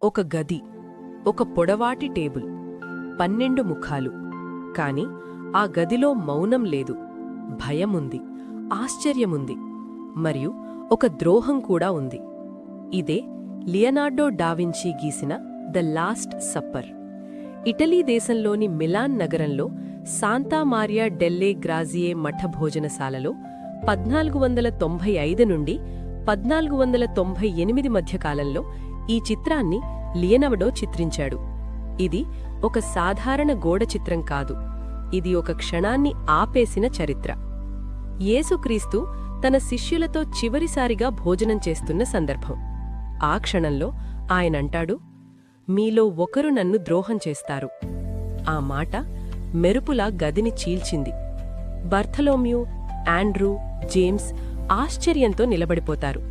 ఒక గది, ఒక పొడవాటి టేబుల్, 12 ముఖాలు. కాని ఆ గదిలో మౌనం లేదు, భయముంది, ఆశ్చర్యముంది, మరియు ఒక ద్రోహం కూడా ఉంది. ఇదే లియనార్డో డావించీ గీసిన ద లాస్ట్ సప్పర్. ఇటలీ దేశంలోని మిలాన్ నగరంలో సాంతా మారియా డెల్లే గ్రాజియే మఠ భోజనశాలలో 1495 నుండి 1498 మధ్యకాలంలో ఈ చిత్రాన్ని లియనార్డో చిత్రించాడు. ఇది ఒక సాధారణ గోడ చిత్రం కాదు, ఇది ఒక క్షణాన్ని ఆపేసిన చరిత్ర. యేసుక్రీస్తు తన శిష్యులతో చివరిసారిగా భోజనం చేస్తున్న సందర్భం. ఆ క్షణంలో ఆయనంటాడు, మీలో ఒకరు నన్ను ద్రోహం చేస్తారు. ఆ మాట మెరుపులా గదిని చీల్చింది. బర్థలోమ్యూ, ఆండ్రూ, జేమ్స్ ఆశ్చర్యంతో నిలబడిపోతారు.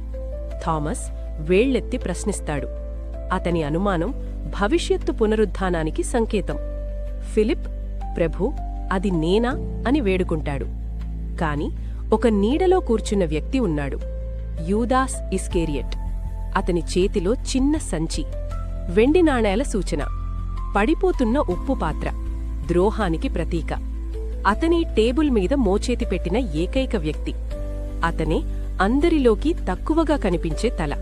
థామస్ వేళ్లెత్తి ప్రశ్నిస్తాడు. అతని అనుమానం భవిష్యత్తు పునరుద్ధానానికి సంకేతం. ఫిలిప్, ప్రభూ, అది నేనా అని వేడుకుంటాడు. కాని ఒక నీడలో కూర్చున్న వ్యక్తి ఉన్నాడు, యూదాస్ ఇస్కేరియట్. అతని చేతిలో చిన్న సంచి, వెండి నాణేల సూచన, పడిపోతున్న ఉప్పు పాత్ర, ద్రోహానికి ప్రతీక. అతని టేబుల్ మీద మోచేతి పెట్టిన ఏకైక వ్యక్తి. అతనే అందరిలోకి తక్కువగా కనిపించే తల.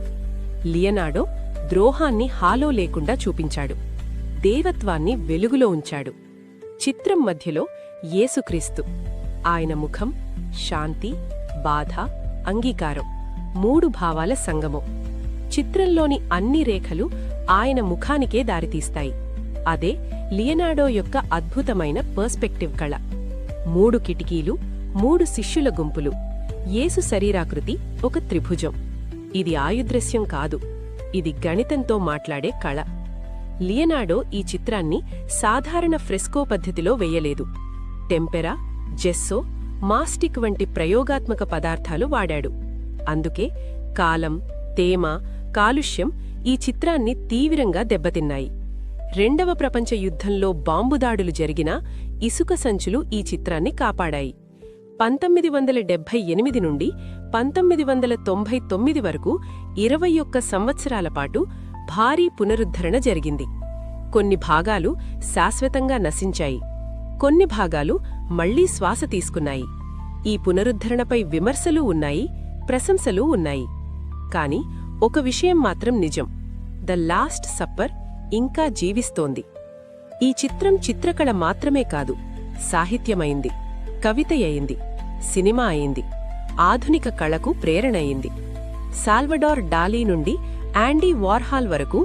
లియనార్డో ద్రోహాన్ని హాలో లేకుండా చూపించాడు, దేవత్వాన్ని వెలుగులో ఉంచాడు. చిత్రం మధ్యలో యేసుక్రీస్తు. ఆయన ముఖం శాంతి, బాధ, అంగీకారం, 3 భావాల సంగమం. చిత్రంలోని అన్ని రేఖలు ఆయన ముఖానికే దారితీస్తాయి. అదే లియనార్డో యొక్క అద్భుతమైన పర్స్పెక్టివ్ కళ. 3 కిటికీలు, 3 శిష్యుల గుంపులు, యేసు శరీరాకృతి ఒక త్రిభుజం. ఇది ఆయుద్రస్యం కాదు, ఇది గణితంతో మాట్లాడే కళ. లియనార్డో ఈ చిత్రాన్ని సాధారణ ఫ్రెస్కో పద్ధతిలో వెయ్యలేదు. టెంపెరా, జెస్సో, మాస్టిక్ వంటి ప్రయోగాత్మక పదార్థాలు వాడాడు. అందుకే కాలం, తేమ, కాలుష్యం ఈ చిత్రాన్ని తీవ్రంగా దెబ్బతిన్నాయి. 2వ ప్రపంచ యుద్ధంలో బాంబుదాడులు జరిగినా ఇసుక సంచులు ఈ చిత్రాన్ని కాపాడాయి. 1978 నుండి 1999 వరకు 21 సంవత్సరాల పాటు భారీ పునరుద్ధరణ జరిగింది. కొన్ని భాగాలు శాశ్వతంగా నశించాయి, కొన్ని భాగాలు మళ్లీ శ్వాస తీసుకున్నాయి. ఈ పునరుద్ధరణపై విమర్శలూ ఉన్నాయి, ప్రశంసలూ ఉన్నాయి. కాని ఒక విషయం మాత్రం నిజం, ద లాస్ట్ సప్పర్ ఇంకా జీవిస్తోంది. ఈ చిత్రం చిత్రకళ మాత్రమే కాదు, సాహిత్యమైంది, కవిత అయింది, సినిమా అయింది, ఆధునిక కళకు ప్రేరణ అయింది. సాల్వడార్ డాలీ నుండి యాండీ వార్హాల్ వరకు